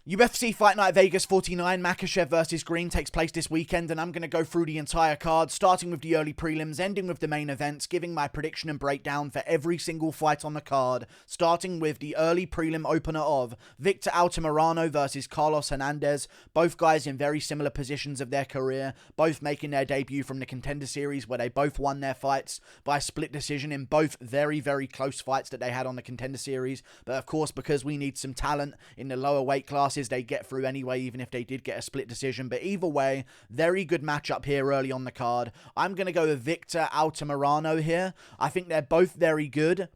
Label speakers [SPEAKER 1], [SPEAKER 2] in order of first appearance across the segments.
[SPEAKER 1] UFC Fight Night Vegas 49, Makhachev versus Green takes place this weekend, and I'm going to go through the entire card, starting with the early prelims, ending with the main events, giving my prediction and breakdown for every single fight on the card, starting with the early prelim opener of Victor Altimirano versus Carlos Hernandez, both guys in very similar positions of their career, both making their debut from the Contender Series, where they both won their fights by split decision in both very, very close fights that they had on the Contender Series, but of course, because we need some talent in the lower weight classes, they get through anyway, even if they did get a split decision. But either way, very good matchup here early on the card. I'm going to go with Victor Altimirano here. I think they're both very good.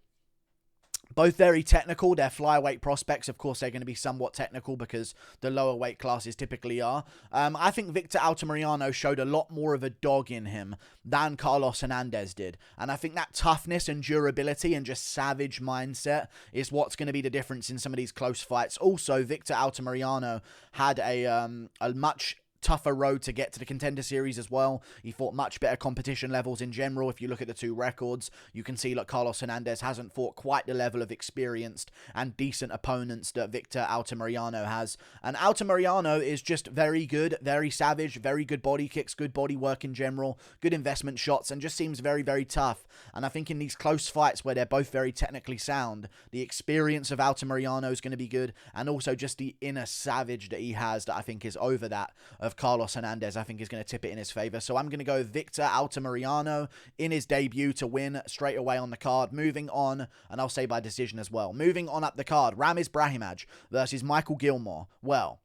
[SPEAKER 1] Both very technical. They're flyweight prospects. Of course, they're going to be somewhat technical because the lower weight classes typically are. I think Victor Altimirano showed a lot more of a dog in him than Carlos Hernandez did. And I think that toughness and durability and just savage mindset is what's going to be the difference in some of these close fights. Also, Victor Altimirano had a much tougher road to get to the Contender Series as well. He fought much better competition levels in general. If you look at the two records, you can see that Carlos Hernandez hasn't fought quite the level of experienced and decent opponents that Victor Altimirano has. And Altimirano is just very good, very savage, very good body kicks, good body work in general, good investment shots, and just seems very, very tough. And I think in these close fights where they're both very technically sound, the experience of Altimirano is going to be good, and also just the inner savage that he has that I think is over that of Carlos Hernandez, I think is going to tip it in his favor. So I'm going to go with Victor Altimirano in his debut to win straight away on the card. Moving on, and I'll say by decision as well. Moving on up the card, Ramiz Brahimaj versus Michael Gillmore. Well,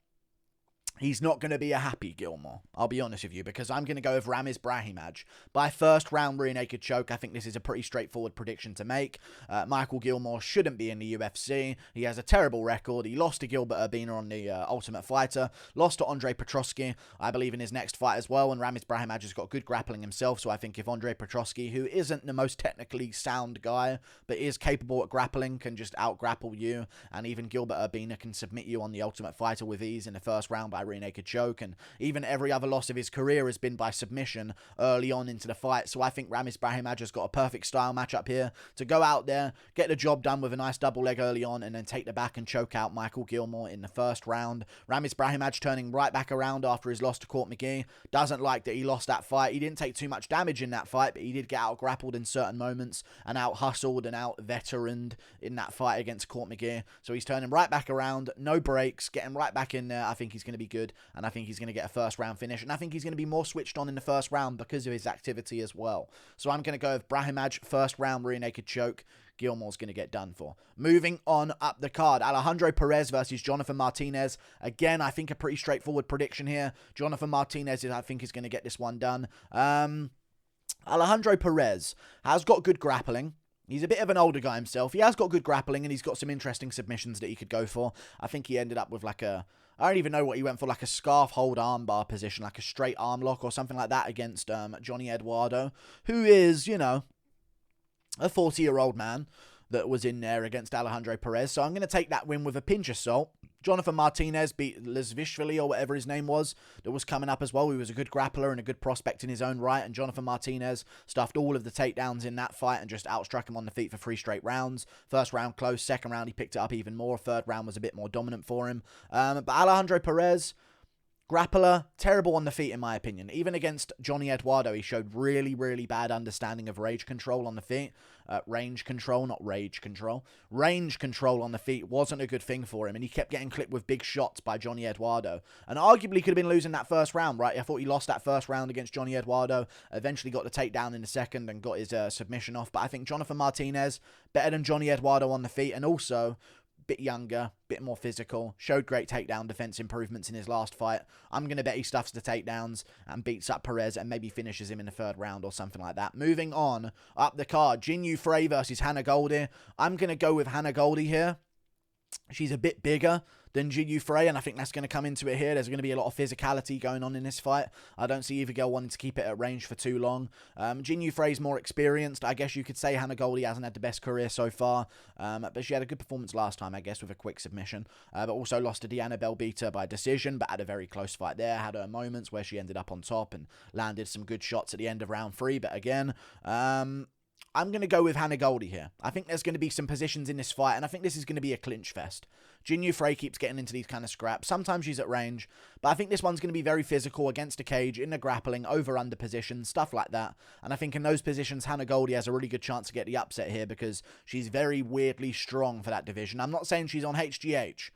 [SPEAKER 1] he's not going to be a happy Gillmore, I'll be honest with you, because I'm going to go with Ramiz Brahimaj. By first round rear naked choke, I think this is a pretty straightforward prediction to make. Michael Gillmore shouldn't be in the UFC. He has a terrible record. He lost to Gilbert Urbina on the Ultimate Fighter, lost to Andre Petrosyan, I believe, in his next fight as well, and Ramiz Brahimaj has got good grappling himself, so I think if Andre Petrosyan, who isn't the most technically sound guy, but is capable at grappling, can just out-grapple you, and even Gilbert Urbina can submit you on the Ultimate Fighter with ease in the first round by rear naked choke, and even every other loss of his career has been by submission early on into the fight. So I think Ramiz Brahimaj has got a perfect style matchup here to go out there, get the job done with a nice double leg early on, and then take the back and choke out Michael Gillmore in the first round. Ramiz Brahimaj turning right back around after his loss to Court McGee. Doesn't like that he lost that fight. He didn't take too much damage in that fight, but he did get out grappled in certain moments and out hustled and out veteraned in that fight against Court McGee. So he's turning right back around, no breaks, getting right back in there. I think he's going to be good, and I think he's going to get a first round finish, and I think he's going to be more switched on in the first round because of his activity as well. So I'm going to go with Brahimaj, first round rear naked choke. Gillmore's going to get done for. Moving on up the card, Alejandro Perez versus Jonathan Martinez. Again, I think a pretty straightforward prediction here. Jonathan Martinez, I think, is going to get this one done. Alejandro Perez has got good grappling. He's a bit of an older guy himself. He has got good grappling, and he's got some interesting submissions that he could go for. I think he ended up with like a, I don't even know what he went for, like a scarf hold armbar position, like a straight arm lock or something like that against Johnny Eduardo, who is, you know, a 40-year-old man that was in there against Alejandro Perez. So I'm going to take that win with a pinch of salt. Jonathan Martinez beat Lizvishvili, or whatever his name was, that was coming up as well. He was a good grappler and a good prospect in his own right, and Jonathan Martinez stuffed all of the takedowns in that fight and just outstruck him on the feet for 3 straight rounds. First round close, second round he picked it up even more, third round was a bit more dominant for him. But Alejandro Perez, grappler, terrible on the feet in my opinion. Even against Johnny Eduardo, he showed really, really bad understanding of rage control on the feet. Range control, not rage control. Range control on the feet wasn't a good thing for him, and he kept getting clipped with big shots by Johnny Eduardo. And arguably could have been losing that first round, right? I thought he lost that first round against Johnny Eduardo, eventually got the takedown in the second and got his submission off. But I think Jonathan Martinez, better than Johnny Eduardo on the feet, and also bit younger, bit more physical, showed great takedown defense improvements in his last fight. I'm going to bet he stuffs the takedowns and beats up Perez and maybe finishes him in the third round or something like that. Moving on up the card, Jinyu Frey versus Hannah Goldy. I'm going to go with Hannah Goldy here. She's a bit bigger than Jinyu Frey, and I think that's going to come into it here. There's going to be a lot of physicality going on in this fight. I don't see either girl wanting to keep it at range for too long. Jinyu Frey's more experienced. I guess you could say Hannah Goldy hasn't had the best career so far, but she had a good performance last time, I guess, with a quick submission. But also lost to Diana Belbita by decision, but had a very close fight there. Had her moments where she ended up on top and landed some good shots at the end of round 3. But again, I'm going to go with Hannah Goldy here. I think there's going to be some positions in this fight, and I think this is going to be a clinch fest. Jinyu Frey keeps getting into these kind of scraps. Sometimes she's at range, but I think this one's going to be very physical against a cage, in the grappling, over-under positions, stuff like that. And I think in those positions, Hannah Goldy has a really good chance to get the upset here because she's very weirdly strong for that division. I'm not saying she's on HGH,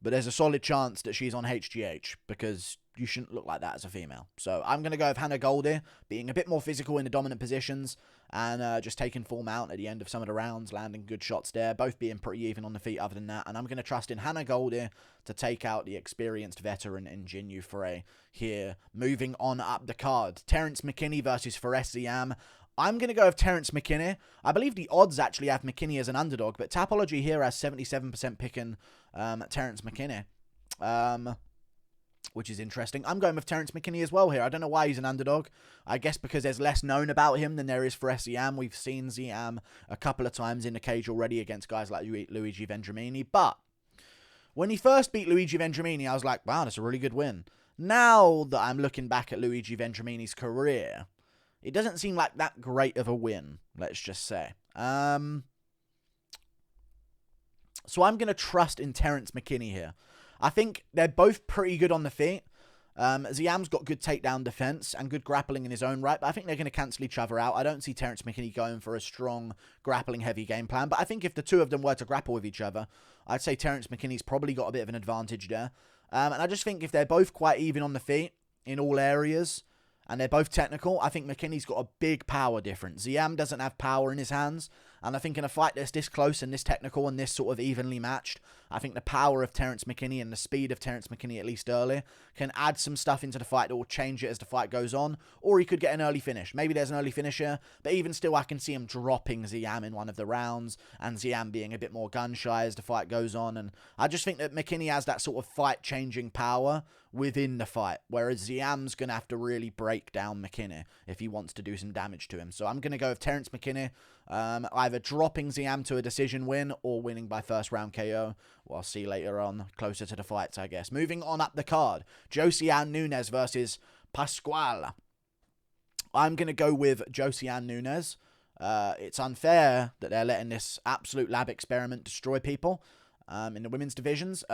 [SPEAKER 1] but there's a solid chance that she's on HGH because you shouldn't look like that as a female. So I'm going to go with Hannah Goldy being a bit more physical in the dominant positions and just taking full mount at the end of some of the rounds, landing good shots there, both being pretty even on the feet other than that. And I'm going to trust in Hannah Goldy to take out the experienced veteran in Jinyu Frey here. Moving on up the card, Terrance McKinney versus Ziam. I'm going to go with Terrance McKinney. I believe the odds actually have McKinney as an underdog, but Tapology here has 77% picking Terrance McKinney, which is interesting. I'm going with Terrance McKinney as well here. I don't know why he's an underdog. I guess because there's less known about him than there is for Ziam. We've seen Ziam a couple of times in the cage already against guys like Luigi Vendramini, but when he first beat Luigi Vendramini, I was like, wow, that's a really good win. Now that I'm looking back at Luigi Vendramini's career, it doesn't seem like that great of a win, let's just say. So I'm going to trust in Terrance McKinney here. I think they're both pretty good on the feet. Ziam's got good takedown defense and good grappling in his own right, but I think they're going to cancel each other out. I don't see Terrance McKinney going for a strong grappling-heavy game plan, but I think if the two of them were to grapple with each other, I'd say Terrance McKinney's probably got a bit of an advantage there. And I just think if they're both quite even on the feet in all areas, and they're both technical, I think McKinney's got a big power difference. Ziam doesn't have power in his hands, and I think in a fight that's this close and this technical and this sort of evenly matched, I think the power of Terrance McKinney and the speed of Terrance McKinney, at least early, can add some stuff into the fight that will change it as the fight goes on, or he could get an early finish. Maybe there's an early finish here, but even still, I can see him dropping Ziam in one of the rounds, and Ziam being a bit more gun-shy as the fight goes on, and I just think that McKinney has that sort of fight-changing power within the fight, whereas Ziam's going to have to really break down McKinney if he wants to do some damage to him. So I'm going to go with Terrance McKinney, either dropping Ziam to a decision win or winning by first round KO. We'll see later on, closer to the fights, I guess. Moving on up the card, Josiane Nunes versus Pascual. I'm going to go with Josiane Nunes. It's unfair that they're letting this absolute lab experiment destroy people. In the women's divisions,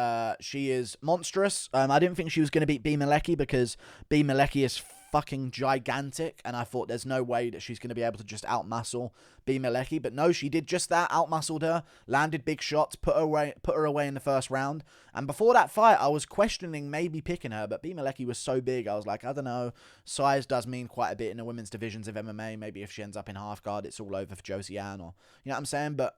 [SPEAKER 1] she is monstrous. I didn't think she was going to beat B. Malecki because B. Malecki is fucking gigantic, and I thought there's no way that she's going to be able to just outmuscle B. Malecki, but no, she did just that, outmuscled her, landed big shots, put her away in the first round, and before that fight, I was questioning maybe picking her, but B. Malecki was so big, I was like, I don't know, size does mean quite a bit in the women's divisions of MMA, maybe if she ends up in half guard, it's all over for Josiane, or, you know what I'm saying, but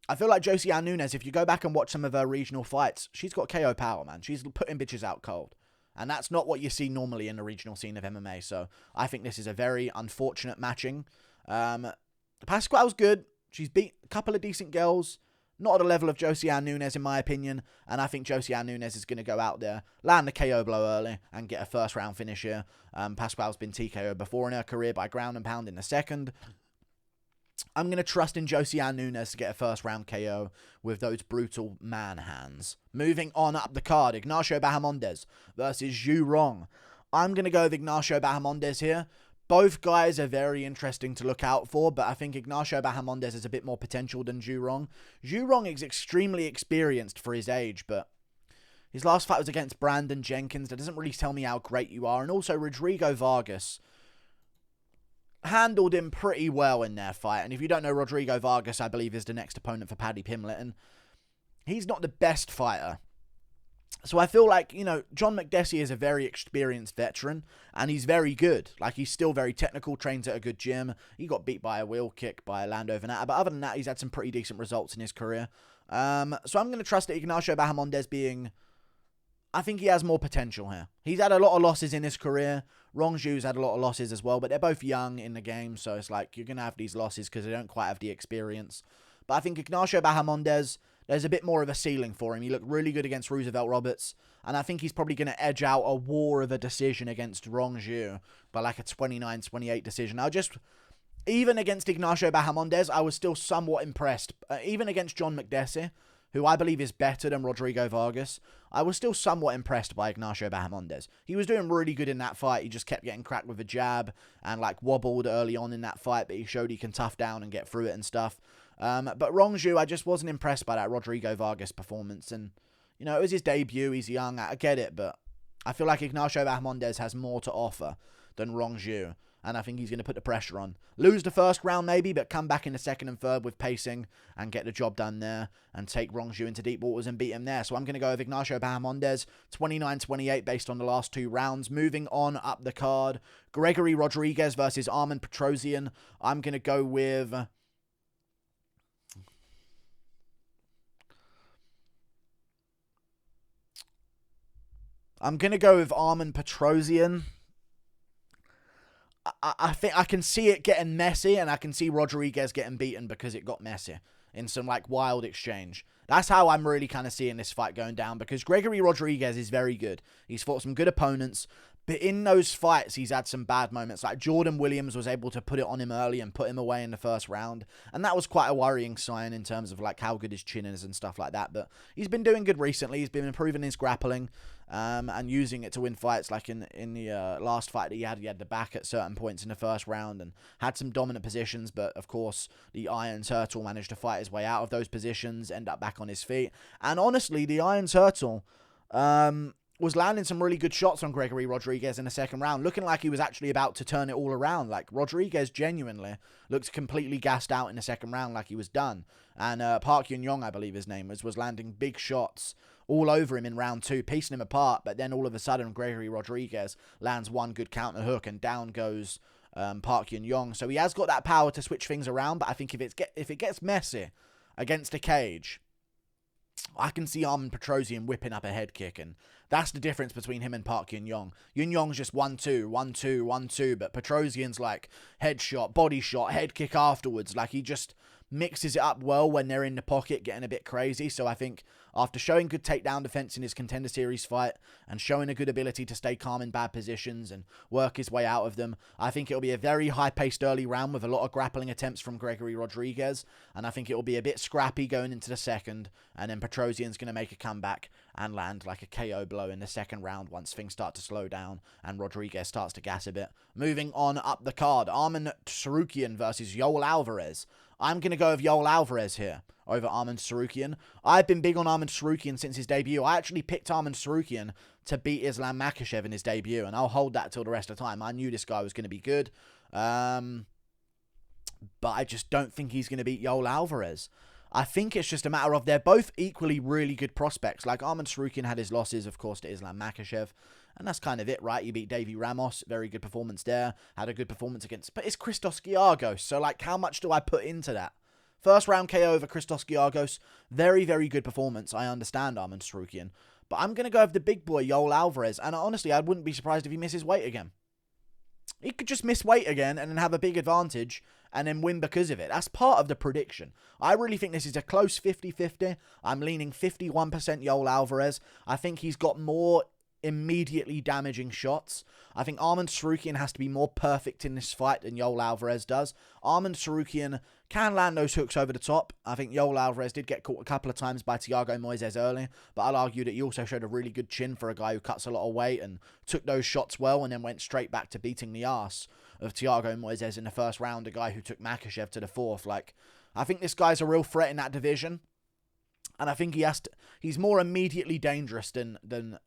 [SPEAKER 1] I feel like Josiane Nunes, if you go back and watch some of her regional fights, she's got KO power, man. She's putting bitches out cold. And that's not what you see normally in the regional scene of MMA. So I think this is a very unfortunate matching. Pascual's good. She's beat a couple of decent girls. Not at the level of Josiane Nunes, in my opinion. And I think Josiane Nunes is going to go out there, land the KO blow early, and get a first round finish here. Pascual's been TKO'd before in her career by ground and pound in the second. I'm going to trust in Josiane Nunes to get a first round KO with those brutal man hands. Moving on up the card, Ignacio Bahamondes versus Rong. I'm going to go with Ignacio Bahamondes here. Both guys are very interesting to look out for, but I think Ignacio Bahamondes has a bit more potential than Rong. Rong is extremely experienced for his age, but his last fight was against Brandon Jenkins. That doesn't really tell me how great you are. And also Rodrigo Vargas handled him pretty well in their fight. And if you don't know, Rodrigo Vargas, I believe, is the next opponent for Paddy Pimblett. And he's not the best fighter. So I feel like, you know, John McDessie is a very experienced veteran. And he's very good. Like, he's still very technical, trains at a good gym. He got beat by a wheel kick by Lando Venata. But other than that, he's had some pretty decent results in his career. So I'm going to trust that Ignacio Bahamondes being... I think he has more potential here. He's had a lot of losses in his career. Rong Zhu's had a lot of losses as well, but they're both young in the game, so it's like you're going to have these losses because they don't quite have the experience. But I think Ignacio Bahamondes, there's a bit more of a ceiling for him. He looked really good against Roosevelt Roberts, and I think he's probably going to edge out a war of a decision against Rong Zhu by like a 29-28 decision. Even against Ignacio Bahamondes, I was still somewhat impressed. Even against John McDessie, who I believe is better than Rodrigo Vargas, I was still somewhat impressed by Ignacio Bahamondes. He was doing really good in that fight. He just kept getting cracked with a jab and like wobbled early on in that fight, but he showed he can tough down and get through it and stuff. But Rong, I just wasn't impressed by that Rodrigo Vargas performance. And, you know, it was his debut. He's young. I get it, but I feel like Ignacio Bahamondes has more to offer than Rong. And I think he's going to put the pressure on. Lose the first round maybe, but come back in the second and third with pacing and get the job done there and take Rong into deep waters and beat him there. So I'm going to go with Ignacio Bahamondes, 29-28 based on the last 2 rounds. Moving on up the card, Gregory Rodrigues versus Arman Petrosyan. I'm going to go with... Arman Petrosyan. I think I can see it getting messy, and I can see Rodrigues getting beaten because it got messy in some like wild exchange. That's how I'm really kind of seeing this fight going down, because Gregory Rodrigues is very good. He's fought some good opponents, but in those fights, he's had some bad moments. Like Jordan Williams was able to put it on him early and put him away in the first round, and that was quite a worrying sign in terms of like how good his chin is and stuff like that. But he's been doing good recently. He's been improving his grappling and using it to win fights. Like in the last fight that he had the back at certain points in the first round and had some dominant positions. But of course, the Iron Turtle managed to fight his way out of those positions, end up back on his feet. And honestly, the Iron Turtle was landing some really good shots on Gregory Rodrigues in the second round, looking like he was actually about to turn it all around. Like, Rodrigues genuinely looked completely gassed out in the second round, like he was done. And Park Yun-yong, I believe his name was landing big shots all over him in round 2, piecing him apart. But then all of a sudden, Gregory Rodrigues lands one good counter hook, and down goes Park Yun-yong. So he has got that power to switch things around, but I think if it gets messy against a cage, I can see Arman Petrosyan whipping up a head kick, and that's the difference between him and Park Yun-yong. Yun-yong's just 1-2, 1-2, 1-2, but Petrosyan's like headshot, body shot, head kick afterwards. Like, he just mixes it up well when they're in the pocket, getting a bit crazy. So I think after showing good takedown defense in his Contender Series fight and showing a good ability to stay calm in bad positions and work his way out of them, I think it'll be a very high-paced early round with a lot of grappling attempts from Gregory Rodrigues, and I think it'll be a bit scrappy going into the second, and then Petrosyan's going to make a comeback and land like a KO blow in the second round once things start to slow down and Rodrigues starts to gas a bit. Moving on up the card, Arman Tsarukyan versus Yoel Alvarez. I'm going to go with Yoel Alvarez here over Arman Tsarukyan. I've been big on Arman Tsarukyan since his debut. I actually picked Arman Tsarukyan to beat Islam Makhachev in his debut, and I'll hold that till the rest of the time. I knew this guy was going to be good, but I just don't think he's going to beat Yoel Alvarez. I think it's just a matter of they're both equally really good prospects. Like, Arman Tsarukyan had his losses, of course, to Islam Makhachev, and that's kind of it, right? You beat Davy Ramos, very good performance there. Had a good performance against... But it's Christos Giagos, so, like, how much do I put into that? First round KO over Christos Giagos, very, very good performance. I understand Arman Tsarukyan, but I'm going to go with the big boy, Yoel Alvarez, and honestly, I wouldn't be surprised if he misses weight again. He could just miss weight again and then have a big advantage and then win because of it. That's part of the prediction. I really think this is a close 50-50. I'm leaning 51% Yoel Alvarez. I think he's got more immediately damaging shots. I think Arman Tsarukyan has to be more perfect in this fight than Yoel Alvarez does. Arman Tsarukyan can land those hooks over the top. I think Yoel Alvarez did get caught a couple of times by Thiago Moises early, but I'll argue that he also showed a really good chin for a guy who cuts a lot of weight and took those shots well and then went straight back to beating the ass of Thiago Moises in the first round, a guy who took Makhachev to the fourth. Like, I think this guy's a real threat in that division. And I think he's more immediately dangerous than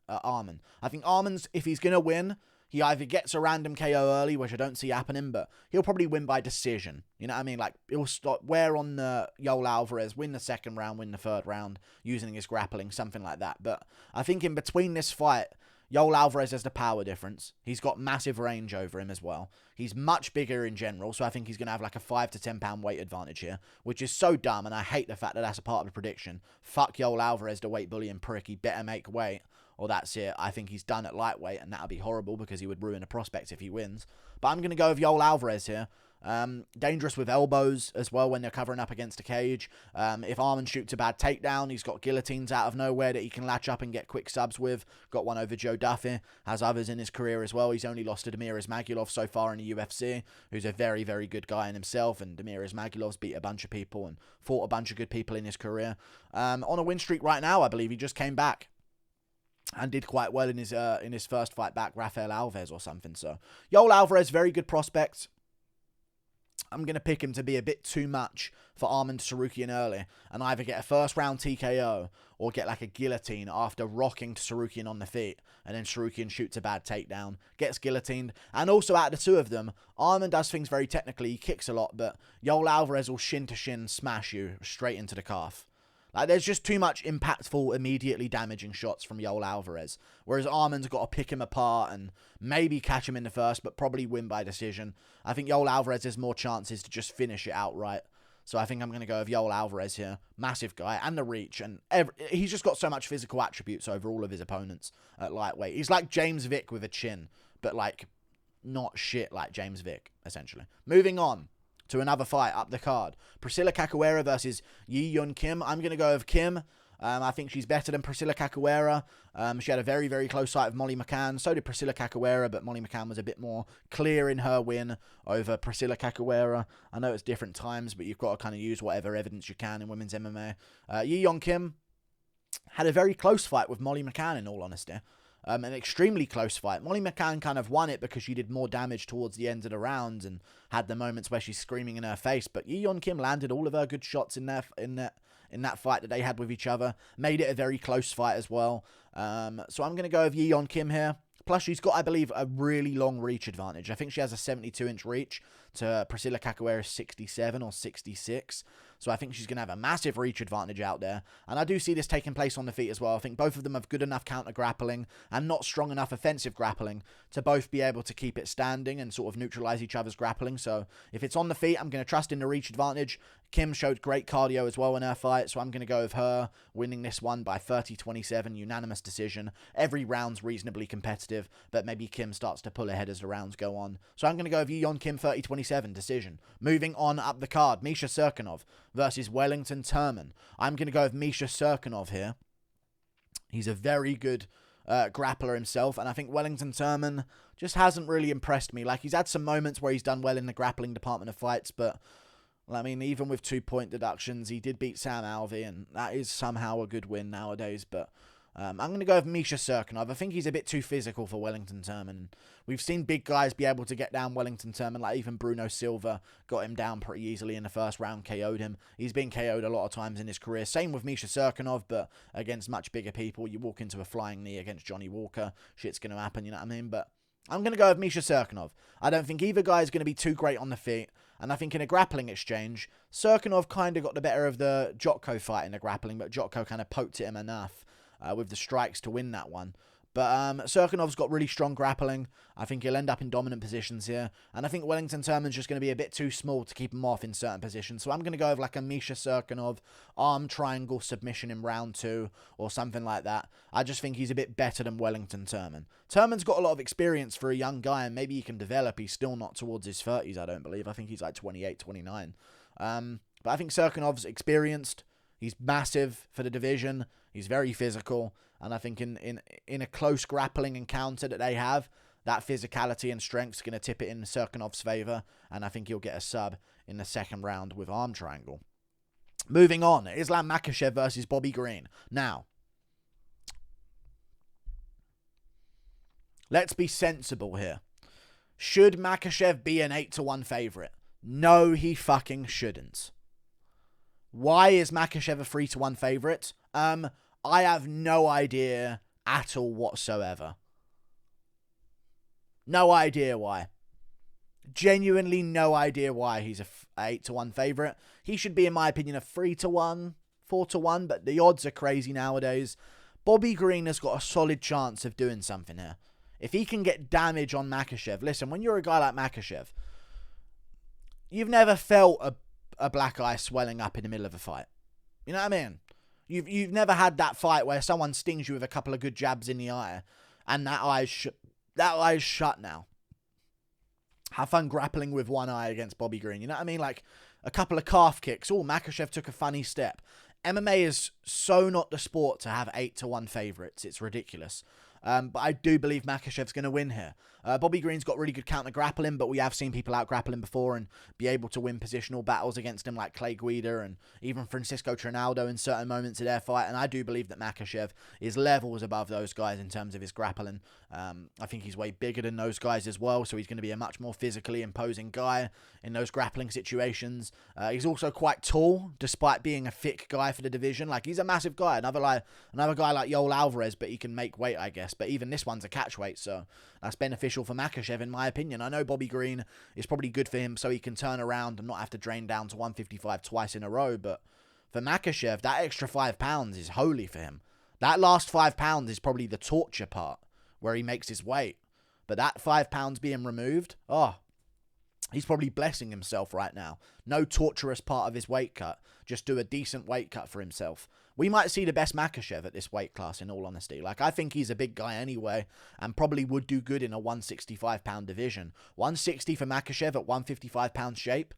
[SPEAKER 1] Arman. I think Arman's, if he's going to win, he either gets a random KO early, which I don't see happening, but he'll probably win by decision. You know what I mean? Like, he'll stop where on the Yoel Alvarez, win the second round, win the third round, using his grappling, something like that. But I think in between this fight, Yoel Alvarez has the power difference. He's got massive range over him as well. He's much bigger in general, so I think he's going to have like a 5 to 10 pound weight advantage here, which is so dumb, and I hate the fact that that's a part of the prediction. Fuck Yoel Alvarez, the weight bullying prick. He better make weight, or that's it. I think he's done at lightweight, and that'll be horrible because he would ruin a prospect if he wins. But I'm going to go with Yoel Alvarez here. Dangerous with elbows as well when they're covering up against a cage. If Arman shoots a bad takedown, he's got guillotines out of nowhere that he can latch up and get quick subs with. Got one over Joe Duffy. Has others in his career as well. He's only lost to Damir Ismagulov so far in the UFC, who's a very, very good guy in himself. And Damir Ismagulov's beat a bunch of people and fought a bunch of good people in his career. On a win streak right now, I believe he just came back and did quite well in his first fight back, Rafael Alvarez or something. So, Yoel Alvarez, very good prospect. I'm going to pick him to be a bit too much for Arman Tsarukyan early and either get a first round TKO or get like a guillotine after rocking Tsarukyan on the feet, and then Tsarukyan shoots a bad takedown, gets guillotined. And also out of the two of them, Arman does things very technically, he kicks a lot, but Yoel Alvarez will shin to shin smash you straight into the calf. Like, there's just too much impactful, immediately damaging shots from Yoel Alvarez. Whereas Arman's got to pick him apart and maybe catch him in the first, but probably win by decision. I think Yoel Alvarez has more chances to just finish it outright. So I think I'm going to go with Yoel Alvarez here. Massive guy, and the reach. And he's just got so much physical attributes over all of his opponents at lightweight. He's like James Vick with a chin, but like not shit like James Vick, essentially. Moving on to another fight up the card. Priscila Chachoeira versus Yeon Kim. I'm going to go with Kim. I think she's better than Priscila Chachoeira. She had a very, very close fight with Molly McCann. So did Priscila Chachoeira, but Molly McCann was a bit more clear in her win over Priscila Chachoeira. I know it's different times, but you've got to kind of use whatever evidence you can in women's MMA. Yeon Kim had a very close fight with Molly McCann, in all honesty. An extremely close fight. Molly McCann kind of won it because she did more damage towards the end of the round and had the moments where she's screaming in her face. But Yeon Kim landed all of her good shots in that fight that they had with each other. Made it a very close fight as well. So I'm going to go with Yeon Kim here. Plus, she's got, I believe, a really long reach advantage. I think she has a 72-inch reach to Priscila Chachoeira's 67 or 66. So I think she's going to have a massive reach advantage out there. And I do see this taking place on the feet as well. I think both of them have good enough counter-grappling and not strong enough offensive grappling to both be able to keep it standing and sort of neutralize each other's grappling. So if it's on the feet, I'm going to trust in the reach advantage. Kim showed great cardio as well in her fight, so I'm going to go with her winning this one by 30-27, unanimous decision. Every round's reasonably competitive, but maybe Kim starts to pull ahead as the rounds go on. So I'm going to go with Yeon Kim 30-27 decision. Moving on up the card, Misha Cirkunov versus Wellington Turman. I'm going to go with Misha Cirkunov here. He's a very good grappler himself, and I think Wellington Turman just hasn't really impressed me. Like, he's had some moments where he's done well in the grappling department of fights, but I mean, even with 2-point deductions, he did beat Sam Alvey, and that is somehow a good win nowadays. But I'm going to go with Misha Cirkunov. I think he's a bit too physical for Wellington Turman. We've seen big guys be able to get down Wellington Turman, like even Bruno Silva got him down pretty easily in the first round, KO'd him. He's been KO'd a lot of times in his career. Same with Misha Cirkunov, but against much bigger people. You walk into a flying knee against Johnny Walker, shit's going to happen, you know what I mean? But I'm going to go with Misha Cirkunov. I don't think either guy is going to be too great on the feet. And I think in a grappling exchange, Cirkunov kind of got the better of the Jotko fight in the grappling, but Jotko kind of poked at him enough with the strikes to win that one. But Cirkunov's got really strong grappling. I think he'll end up in dominant positions here. And I think Wellington Turman's just going to be a bit too small to keep him off in certain positions. So I'm going to go with like a Misha Cirkunov arm triangle submission in round 2 or something like that. I just think he's a bit better than Wellington Turman. Turman's got a lot of experience for a young guy, and maybe he can develop. He's still not towards his 30s, I don't believe. I think he's like 28, 29. But I think Cirkunov's experienced. He's massive for the division. He's very physical. And I think in a close grappling encounter that they have, that physicality and strength is going to tip it in Cirkunov's favor. And I think he'll get a sub in the second round with arm triangle. Moving on, Islam Makhachev versus Bobby Green. Now, let's be sensible here. Should Makhachev be an 8-1 favorite? No, he fucking shouldn't. Why is Makhachev a 3-1 favorite? I have no idea at all whatsoever. No idea why. Genuinely no idea why he's a 8-1 favorite. He should be, in my opinion, a 3-1, 4-1, but the odds are crazy nowadays. Bobby Green has got a solid chance of doing something here. If he can get damage on Makhachev, listen, when you're a guy like Makhachev, you've never felt a black eye swelling up in the middle of a fight. You know what I mean? You've never had that fight where someone stings you with a couple of good jabs in the eye, and that eye's shut now. have fun grappling with one eye against Bobby Green. You know what I mean? Like, a couple of calf kicks. Oh, Makhachev took a funny step. MMA is so not the sport to have 8-1 favourites. It's ridiculous. But I do believe Makhachev's going to win here. Bobby Green's got really good counter grappling, but we have seen people out grapple him before and be able to win positional battles against him, like Clay Guida and even Francisco Trinaldo in certain moments of their fight. And I do believe that Makhachev is levels above those guys in terms of his grappling. I think he's way bigger than those guys as well, so he's going to be a much more physically imposing guy in those grappling situations. He's also quite tall, despite being a thick guy for the division. Like, he's a massive guy. Another guy like Yoel Alvarez, but he can make weight, I guess. But even this one's a catch weight, so that's beneficial for Makhachev, in my opinion. I know Bobby Green is probably good for him so he can turn around and not have to drain down to 155 twice in a row, but for Makhachev, that extra 5 pounds is holy for him. That last 5 pounds is probably the torture part, where he makes his weight. But that 5 pounds being removed, he's probably blessing himself right now. No torturous part of his weight cut. Just do a decent weight cut for himself. We might see the best Makhachev at this weight class, in all honesty. Like, I think he's a big guy anyway, and probably would do good in a 165-pound division. 160 for Makhachev at 155-pound shape.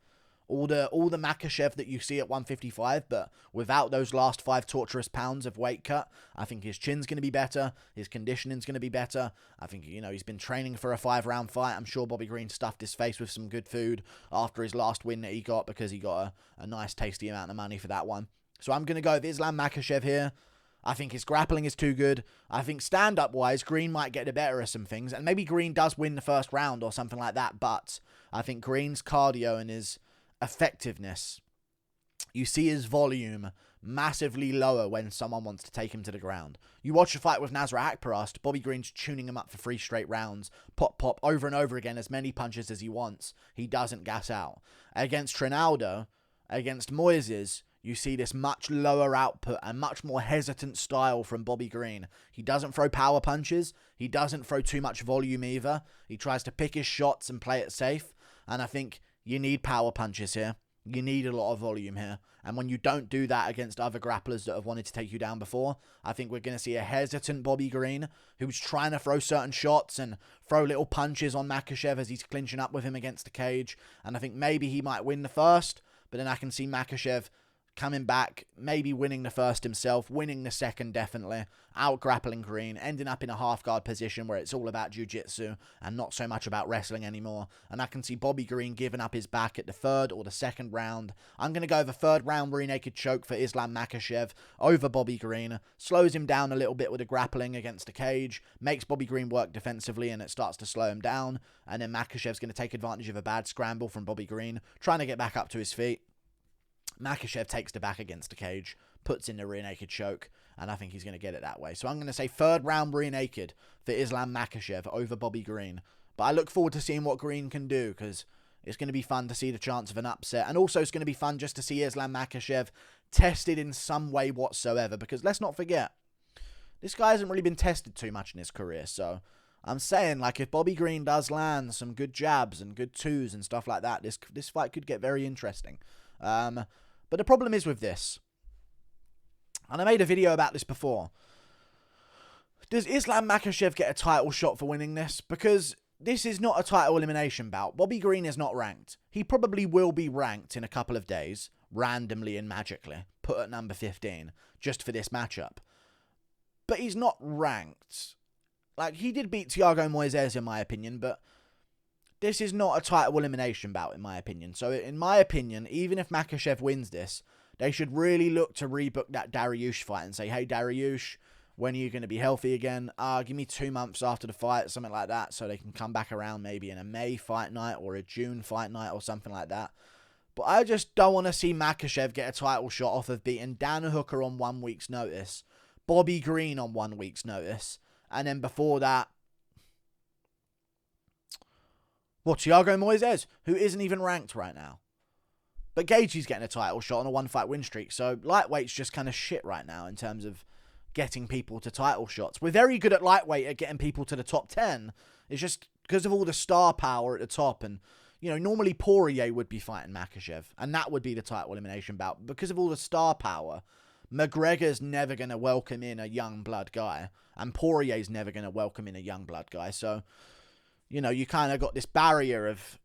[SPEAKER 1] All the Makhachev that you see at 155, but without those last 5 torturous pounds of weight cut. I think his chin's going to be better. His conditioning's going to be better. I think, he's been training for a 5-round fight. I'm sure Bobby Green stuffed his face with some good food after his last win that he got, because he got a nice tasty amount of money for that one. So I'm going to go with Islam Makhachev here. I think his grappling is too good. I think stand-up-wise, Green might get the better of some things. And maybe Green does win the first round or something like that. But I think Green's cardio and his effectiveness, you see his volume massively lower when someone wants to take him to the ground. You watch a fight with Nasrat Akparast, Bobby Green's tuning him up for 3 straight rounds, pop, over and over again, as many punches as he wants. He doesn't gas out. Against Trinaldo, against Moises, you see this much lower output and much more hesitant style from Bobby Green. He doesn't throw power punches. He doesn't throw too much volume either. He tries to pick his shots and play it safe. And I think you need power punches here. You need a lot of volume here. And when you don't do that against other grapplers that have wanted to take you down before, I think we're going to see a hesitant Bobby Green who's trying to throw certain shots and throw little punches on Makhachev as he's clinching up with him against the cage. And I think maybe he might win the first, but then I can see Makhachev coming back, maybe winning the first himself, winning the second definitely, out-grappling Green, ending up in a half-guard position where it's all about jiu-jitsu and not so much about wrestling anymore. And I can see Bobby Green giving up his back at the 3rd or the 2nd round. I'm going to go the 3rd round rear naked choke for Islam Makhachev over Bobby Green. Slows him down a little bit with the grappling against the cage, makes Bobby Green work defensively, and it starts to slow him down. And then Makhachev's going to take advantage of a bad scramble from Bobby Green, trying to get back up to his feet. Makhachev takes the back against the cage, puts in the rear naked choke, and I think he's going to get it that way. So I'm going to say 3rd round rear naked for Islam Makhachev over Bobby Green. But I look forward to seeing what Green can do, because it's going to be fun to see the chance of an upset. And also it's going to be fun just to see Islam Makhachev tested in some way whatsoever, because let's not forget, this guy hasn't really been tested too much in his career. So I'm saying, like, if Bobby Green does land some good jabs and good twos and stuff like that, this fight could get very interesting. But the problem is with this, and I made a video about this before, does Islam Makhachev get a title shot for winning this? Because this is not a title elimination bout. Bobby Green is not ranked. He probably will be ranked in a couple of days, randomly and magically, put at number 15, just for this matchup. But he's not ranked. Like, he did beat Thiago Moises, in my opinion, but this is not a title elimination bout, in my opinion. So, in my opinion, even if Makhachev wins this, they should really look to rebook that Dariush fight and say, hey, Dariush, when are you going to be healthy again? Give me 2 months after the fight, something like that, so they can come back around maybe in a May fight night or a June fight night or something like that. But I just don't want to see Makhachev get a title shot off of beating Dan Hooker on 1 week's notice, Bobby Green on 1 week's notice, and then before that, Thiago Moises, who isn't even ranked right now. But Gaethje's getting a title shot on a 1-fight win streak, so lightweight's just kind of shit right now in terms of getting people to title shots. We're very good at lightweight at getting people to the top 10. It's just because of all the star power at the top, and, normally Poirier would be fighting Makhachev, and that would be the title elimination bout. Because of all the star power, McGregor's never going to welcome in a young blood guy, and Poirier's never going to welcome in a young blood guy, so you kind of got this barrier of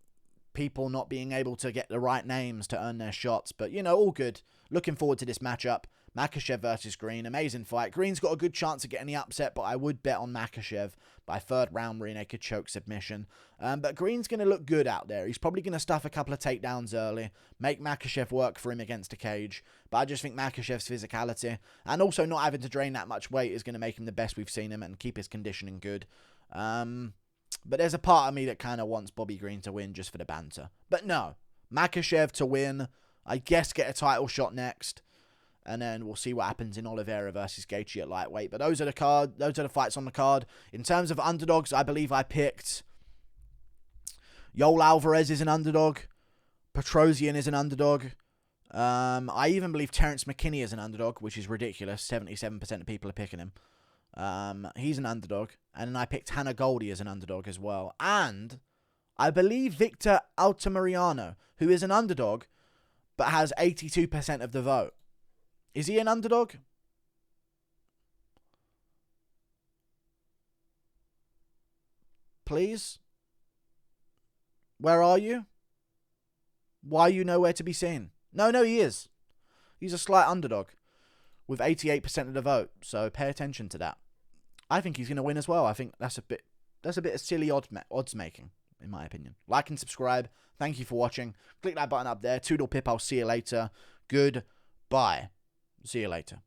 [SPEAKER 1] people not being able to get the right names to earn their shots. But, you know, all good. Looking forward to this matchup. Makhachev versus Green. Amazing fight. Green's got a good chance of getting the upset, but I would bet on Makhachev by third round rear naked choke submission. But Green's going to look good out there. He's probably going to stuff a couple of takedowns early, make Makhachev work for him against a cage. But I just think Makhachev's physicality and also not having to drain that much weight is going to make him the best we've seen him and keep his conditioning good. But there's a part of me that kind of wants Bobby Green to win just for the banter. But no, Makhachev to win. I guess get a title shot next. And then we'll see what happens in Oliveira versus Gaethje at lightweight. But those are the fights on the card. In terms of underdogs, I believe I picked Yoel Alvarez is an underdog. Petrosyan is an underdog. I even believe Terrance McKinney is an underdog, which is ridiculous. 77% of people are picking him. He's an underdog. And then I picked Hannah Goldy as an underdog as well. And I believe Victor Altimirano, who is an underdog, but has 82% of the vote. Is he an underdog? Please? Where are you? Why are you nowhere to be seen? No, he is. He's a slight underdog with 88% of the vote, so pay attention to that. I think he's going to win as well. I think that's a bit of silly odds making, in my opinion. Like and subscribe. Thank you for watching. Click that button up there. Toodle pip. I'll see you later. Goodbye. See you later.